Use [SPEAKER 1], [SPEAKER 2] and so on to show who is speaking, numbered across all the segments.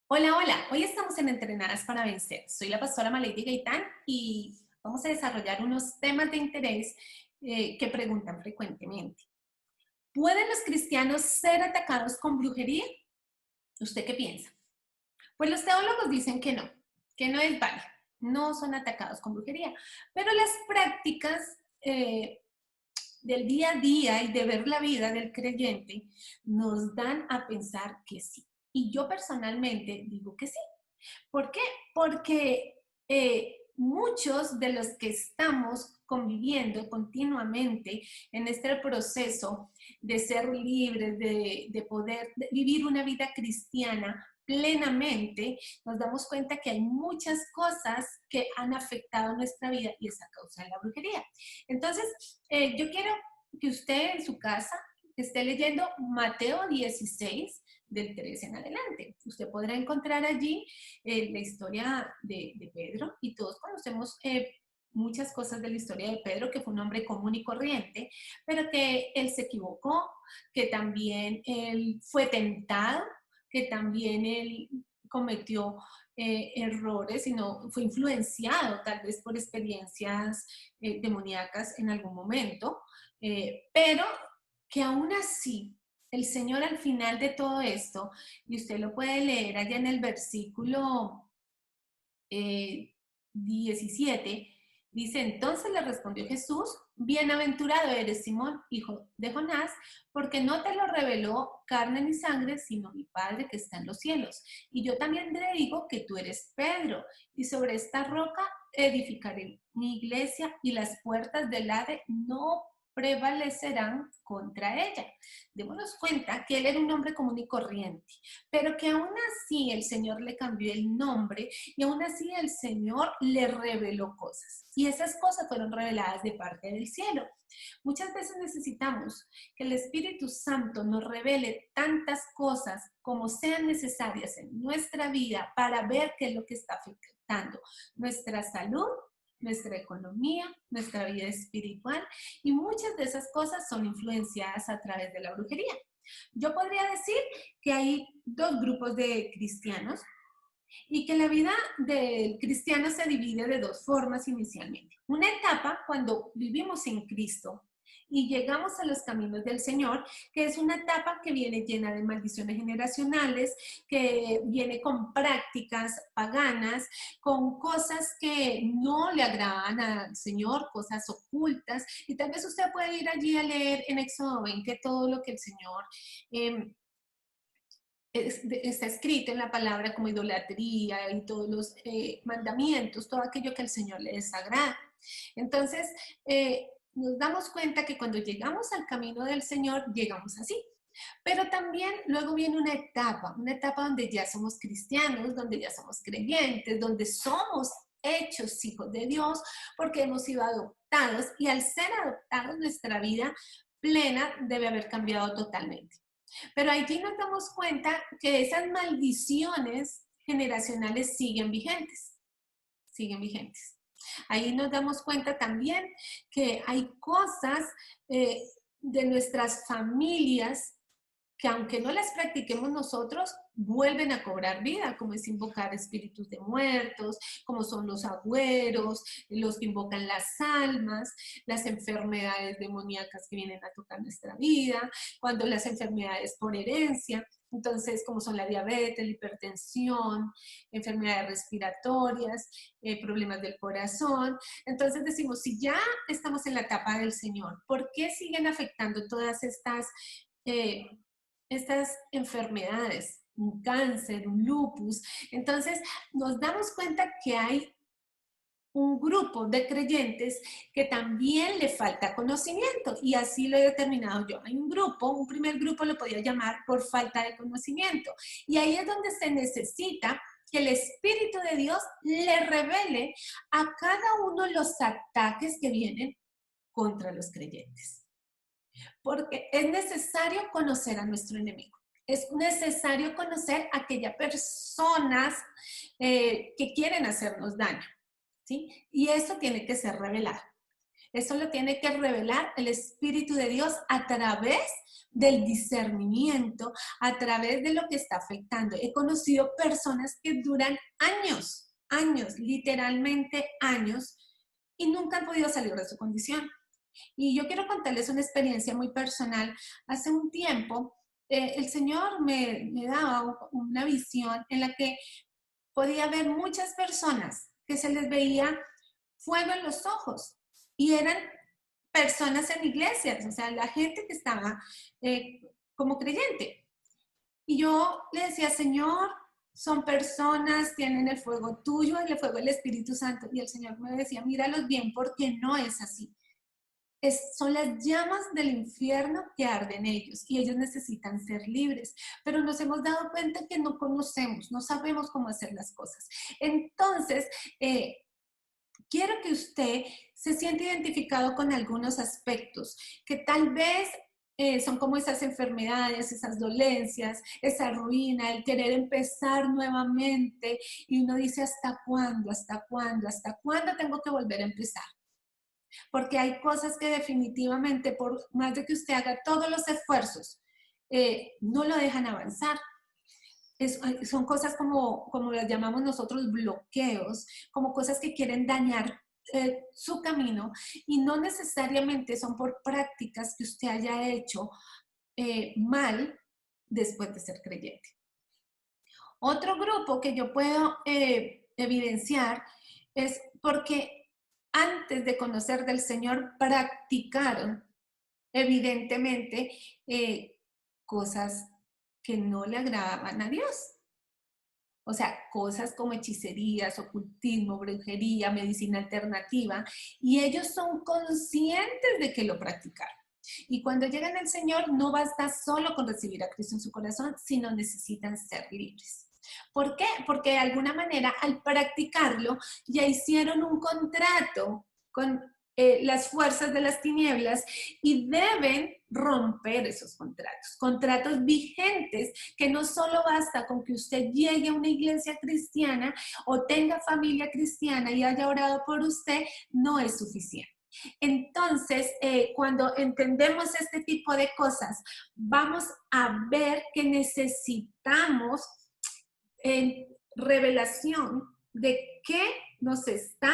[SPEAKER 1] Hola, hola. Hoy estamos en Entrenadas para Vencer. Soy la pastora Malady Gaitán y vamos a desarrollar unos temas de interés que preguntan frecuentemente. ¿Pueden los cristianos ser atacados con brujería? ¿Usted qué piensa? Pues los teólogos dicen que no es válido. No son atacados con brujería. Pero las prácticas del día a día y de ver la vida del creyente nos dan a pensar que sí. Y yo personalmente digo que sí. ¿Por qué? Porque muchos de los que estamos conviviendo continuamente en este proceso de ser libres, de poder vivir una vida cristiana plenamente, nos damos cuenta que hay muchas cosas que han afectado nuestra vida y es a causa de la brujería. Entonces, yo quiero que usted en su casa esté leyendo Mateo 16, del 13 en adelante. Usted podrá encontrar allí la historia de Pedro y todos conocemos muchas cosas de la historia de Pedro, que fue un hombre común y corriente, pero que él se equivocó, que también él fue tentado, que también él cometió errores y no fue influenciado tal vez por experiencias demoníacas en algún momento, pero que aún así el Señor al final de todo esto, y usted lo puede leer allá en el versículo 17, dice, entonces le respondió Jesús, bienaventurado eres Simón, hijo de Jonás, porque no te lo reveló carne ni sangre, sino mi Padre que está en los cielos. Y yo también te digo que tú eres Pedro, y sobre esta roca edificaré mi iglesia, y las puertas del Hades no prevalecerán contra ella. Démonos cuenta que él era un hombre común y corriente, pero que aún así el Señor le cambió el nombre y aún así el Señor le reveló cosas. Y esas cosas fueron reveladas de parte del cielo. Muchas veces necesitamos que el Espíritu Santo nos revele tantas cosas como sean necesarias en nuestra vida para ver qué es lo que está afectando nuestra salud, nuestra economía, nuestra vida espiritual, y muchas de esas cosas son influenciadas a través de la brujería. Yo podría decir que hay dos grupos de cristianos y que la vida del cristiano se divide de dos formas inicialmente. Una etapa cuando vivimos en Cristo y llegamos a los caminos del Señor, que es una etapa que viene llena de maldiciones generacionales, que viene con prácticas paganas, con cosas que no le agradan al Señor, cosas ocultas, y tal vez usted puede ir allí a leer en Éxodo 20 todo lo que el Señor eh, está escrito en la palabra como idolatría y todos los mandamientos, todo aquello que al Señor le desagrada. Entonces, nos damos cuenta que cuando llegamos al camino del Señor, llegamos así. Pero también luego viene una etapa donde ya somos cristianos, donde ya somos creyentes, donde somos hechos hijos de Dios, porque hemos sido adoptados y al ser adoptados nuestra vida plena debe haber cambiado totalmente. Pero allí nos damos cuenta que esas maldiciones generacionales siguen vigentes, siguen vigentes. Ahí nos damos cuenta también que hay cosas eh, de nuestras familias que aunque no las practiquemos nosotros, vuelven a cobrar vida, como es invocar espíritus de muertos, como son los agüeros, los que invocan las almas, las enfermedades demoníacas que vienen a tocar nuestra vida, cuando las enfermedades por herencia, entonces como son la diabetes, la hipertensión, enfermedades respiratorias, problemas del corazón. Entonces decimos, si ya estamos en la etapa del Señor, ¿por qué siguen afectando todas eh, estas enfermedades, un cáncer, un lupus? Entonces nos damos cuenta que hay un grupo de creyentes que también le falta conocimiento y así lo he determinado yo. Hay un grupo, un primer grupo lo podía llamar por falta de conocimiento y ahí es donde se necesita que el Espíritu de Dios le revele a cada uno los ataques que vienen contra los creyentes. Porque es necesario conocer a nuestro enemigo. Es necesario conocer a aquellas personas que quieren hacernos daño, ¿sí? Y eso tiene que ser revelado. Eso lo tiene que revelar el Espíritu de Dios a través del discernimiento a través de lo que está afectando. He conocido personas que duran años, años, literalmente años, y nunca han podido salir de su condición. Y yo quiero contarles una experiencia muy personal. Hace un tiempo, el Señor me daba una visión en la que podía ver muchas personas que se les veía fuego en los ojos y eran personas en iglesias, o sea, la gente que estaba como creyente. Y yo le decía, Señor, son personas, tienen el fuego tuyo, el fuego del Espíritu Santo. Y el Señor me decía, míralos bien, porque no es así. Son las llamas del infierno que arden ellos y ellos necesitan ser libres, pero nos hemos dado cuenta que no conocemos, no sabemos cómo hacer las cosas. Entonces, quiero que usted se siente identificado con algunos aspectos que tal vez son como esas enfermedades, esas dolencias, esa ruina, el querer empezar nuevamente y uno dice, ¿hasta cuándo? ¿Hasta cuándo? ¿Hasta cuándo tengo que volver a empezar? Porque hay cosas que definitivamente, por más de que usted haga todos los esfuerzos, no lo dejan avanzar. Son cosas como las llamamos nosotros bloqueos, como cosas que quieren dañar su camino y no necesariamente son por prácticas que usted haya hecho mal después de ser creyente. Otro grupo que yo puedo evidenciar es porque antes de conocer del Señor practicaron evidentemente cosas que no le agradaban a Dios. O sea, cosas como hechicerías, ocultismo, brujería, medicina alternativa, y ellos son conscientes de que lo practicaron. Y cuando llegan al Señor, no basta solo con recibir a Cristo en su corazón, sino necesitan ser libres. ¿Por qué? Porque de alguna manera al practicarlo ya hicieron un contrato con las fuerzas de las tinieblas y deben romper esos contratos vigentes que no solo basta con que usted llegue a una iglesia cristiana o tenga familia cristiana y haya orado por usted, no es suficiente. Entonces, cuando entendemos este tipo de cosas, vamos a ver que necesitamos revelación de qué nos está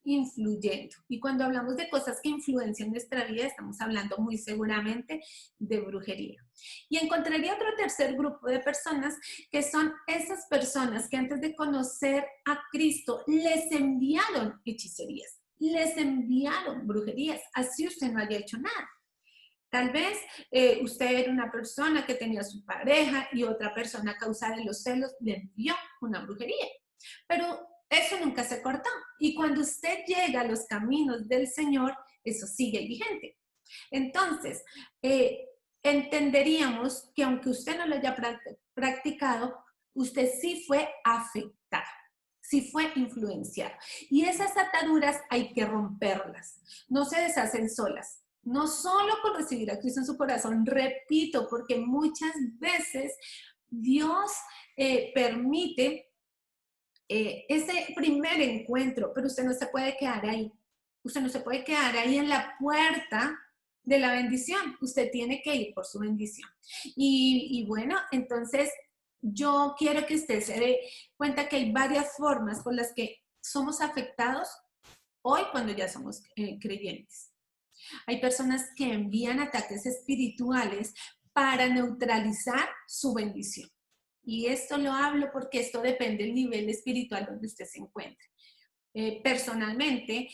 [SPEAKER 1] influyendo. Y cuando hablamos de cosas que influencian nuestra vida, estamos hablando muy seguramente de brujería. Y encontraría otro tercer grupo de personas que son esas personas que antes de conocer a Cristo les enviaron hechicerías, les enviaron brujerías, así usted no haya hecho nada. Tal vez usted era una persona que tenía su pareja y otra persona a causa de los celos le envió una brujería. Pero eso nunca se cortó. Y cuando usted llega a los caminos del Señor, eso sigue vigente. Entonces, entenderíamos que aunque usted no lo haya practicado, usted sí fue afectado, sí fue influenciado. Y esas ataduras hay que romperlas. No se deshacen solas. No solo con recibir a Cristo en su corazón, repito, porque muchas veces Dios permite ese primer encuentro, pero usted no se puede quedar ahí. Usted no se puede quedar ahí en la puerta de la bendición. Usted tiene que ir por su bendición. Y bueno, entonces yo quiero que usted se dé cuenta que hay varias formas por las que somos afectados hoy cuando ya somos creyentes. Hay personas que envían ataques espirituales para neutralizar su bendición. Y esto lo hablo porque esto depende del nivel espiritual donde usted se encuentre. Personalmente,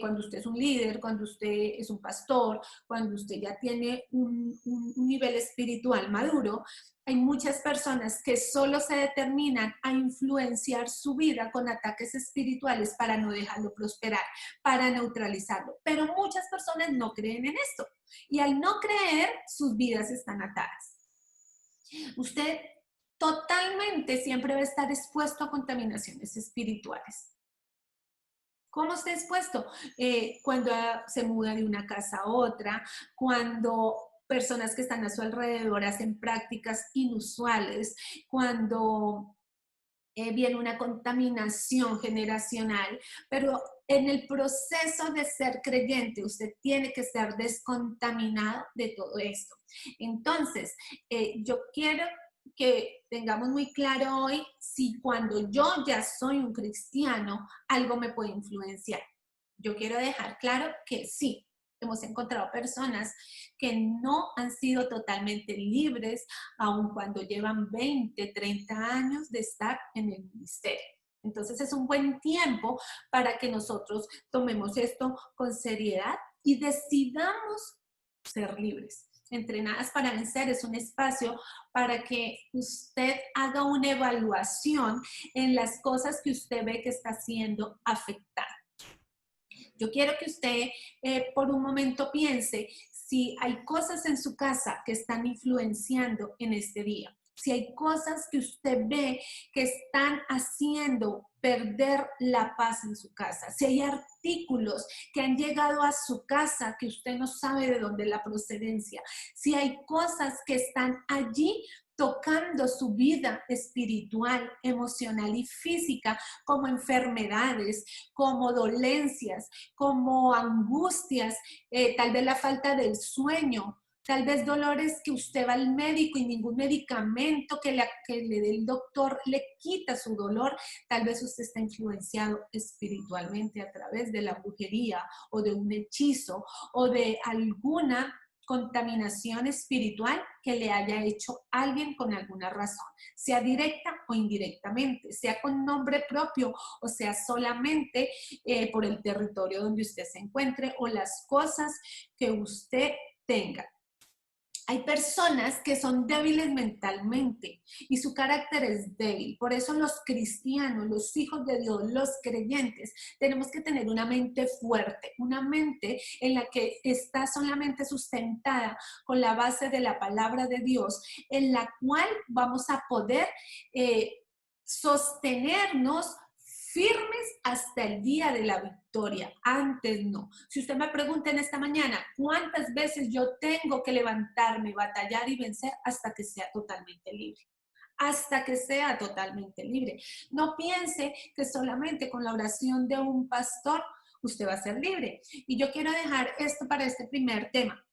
[SPEAKER 1] cuando usted es un líder, cuando usted es un pastor, cuando usted ya tiene un nivel espiritual maduro, hay muchas personas que solo se determinan a influenciar su vida con ataques espirituales para no dejarlo prosperar, para neutralizarlo. Pero muchas personas no creen en esto y al no creer, sus vidas están atadas. Usted totalmente siempre va a estar expuesto a contaminaciones espirituales. ¿Cómo está expuesto? Cuando se muda de una casa a otra, cuando personas que están a su alrededor hacen prácticas inusuales, cuando viene una contaminación generacional, pero En el proceso de ser creyente, usted tiene que ser descontaminado de todo esto. Entonces, yo quiero que tengamos muy claro hoy si cuando yo ya soy un cristiano, algo me puede influenciar. Yo quiero dejar claro que sí, hemos encontrado personas que no han sido totalmente libres, aun cuando llevan 20, 30 años de estar en el ministerio. Entonces es un buen tiempo para que nosotros tomemos esto con seriedad y decidamos ser libres. Entrenadas para Vencer es un espacio para que usted haga una evaluación en las cosas que usted ve que está siendo afectada. Yo quiero que usted por un momento piense si hay cosas en su casa que están influenciando en este día. Si hay cosas que usted ve que están haciendo perder la paz en su casa, si hay artículos que han llegado a su casa que usted no sabe de dónde es la procedencia, si hay cosas que están allí tocando su vida espiritual, emocional y física, como enfermedades, como dolencias, como angustias, tal vez la falta del sueño, tal vez dolores que usted va al médico y ningún medicamento que le dé el doctor le quita su dolor. Tal vez usted está influenciado espiritualmente a través de la brujería o de un hechizo o de alguna contaminación espiritual que le haya hecho alguien con alguna razón, sea directa o indirectamente, sea con nombre propio o sea solamente por el territorio donde usted se encuentre o las cosas que usted tenga. Hay personas que son débiles mentalmente y su carácter es débil. Por eso los cristianos, los hijos de Dios, los creyentes, tenemos que tener una mente fuerte, una mente en la que está solamente sustentada con la base de la palabra de Dios, en la cual vamos a poder sostenernos firmes hasta el día de la victoria. Antes no. Si usted me pregunta en esta mañana, ¿cuántas veces yo tengo que levantarme, batallar y vencer hasta que sea totalmente libre? Hasta que sea totalmente libre. No piense que solamente con la oración de un pastor usted va a ser libre. Y yo quiero dejar esto para este primer tema.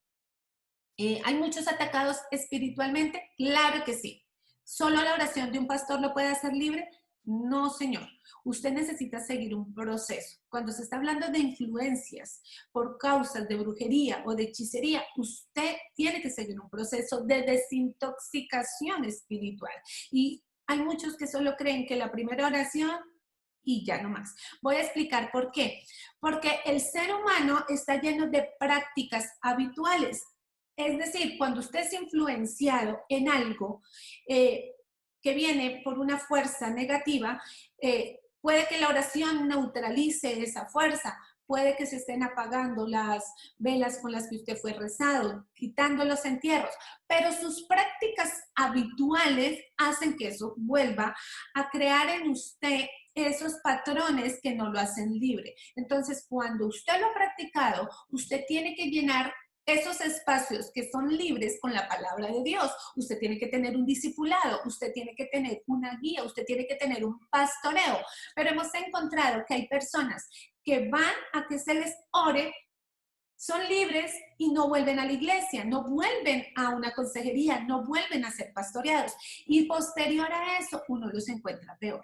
[SPEAKER 1] ¿Hay muchos atacados espiritualmente? Claro que sí. ¿Solo la oración de un pastor lo puede hacer libre? No, señor. Usted necesita seguir un proceso. Cuando se está hablando de influencias por causas de brujería o de hechicería, usted tiene que seguir un proceso de desintoxicación espiritual. Y hay muchos que solo creen que la primera oración y ya no más. Voy a explicar por qué. Porque el ser humano está lleno de prácticas habituales. Es decir, cuando usted es influenciado en algo que viene por una fuerza negativa, puede que la oración neutralice esa fuerza, puede que se estén apagando las velas con las que usted fue rezado, quitando los entierros, pero sus prácticas habituales hacen que eso vuelva a crear en usted esos patrones que no lo hacen libre. Entonces, cuando usted lo ha practicado, usted tiene que llenar esos espacios que son libres con la palabra de Dios. Usted tiene que tener un discipulado, usted tiene que tener una guía, usted tiene que tener un pastoreo. Pero hemos encontrado que hay personas que van a que se les ore, son libres y no vuelven a la iglesia, no vuelven a una consejería, no vuelven a ser pastoreados. Y posterior a eso, uno los encuentra peor.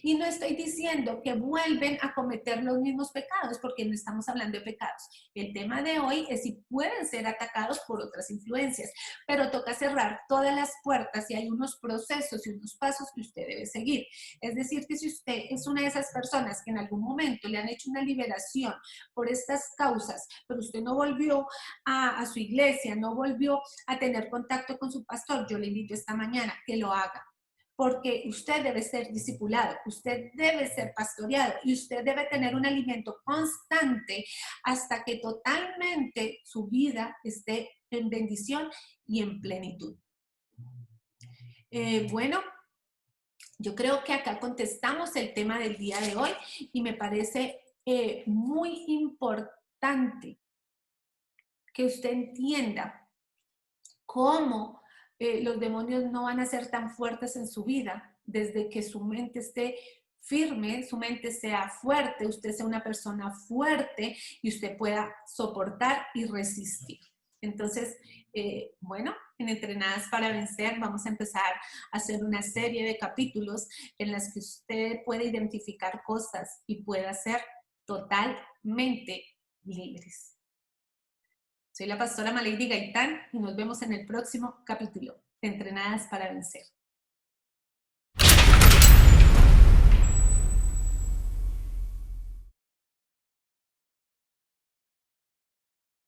[SPEAKER 1] Y no estoy diciendo que vuelven a cometer los mismos pecados, porque no estamos hablando de pecados. El tema de hoy es si pueden ser atacados por otras influencias, pero toca cerrar todas las puertas y hay unos procesos y unos pasos que usted debe seguir. Es decir, que si usted es una de esas personas que en algún momento le han hecho una liberación por estas causas, pero usted no volvió a su iglesia, no volvió a tener contacto con su pastor, yo le invito esta mañana que lo haga, porque usted debe ser discipulado, usted debe ser pastoreado y usted debe tener un alimento constante hasta que totalmente su vida esté en bendición y en plenitud. Bueno, yo creo que acá contestamos el tema del día de hoy y me parece muy importante que usted entienda cómo los demonios no van a ser tan fuertes en su vida desde que su mente esté firme, su mente sea fuerte, usted sea una persona fuerte y usted pueda soportar y resistir. Entonces, bueno, en Entrenadas para Vencer vamos a empezar a hacer una serie de capítulos en las que usted puede identificar cosas y pueda ser totalmente libres. Soy la pastora Malady Gaitán y nos vemos en el próximo capítulo de Entrenadas para Vencer.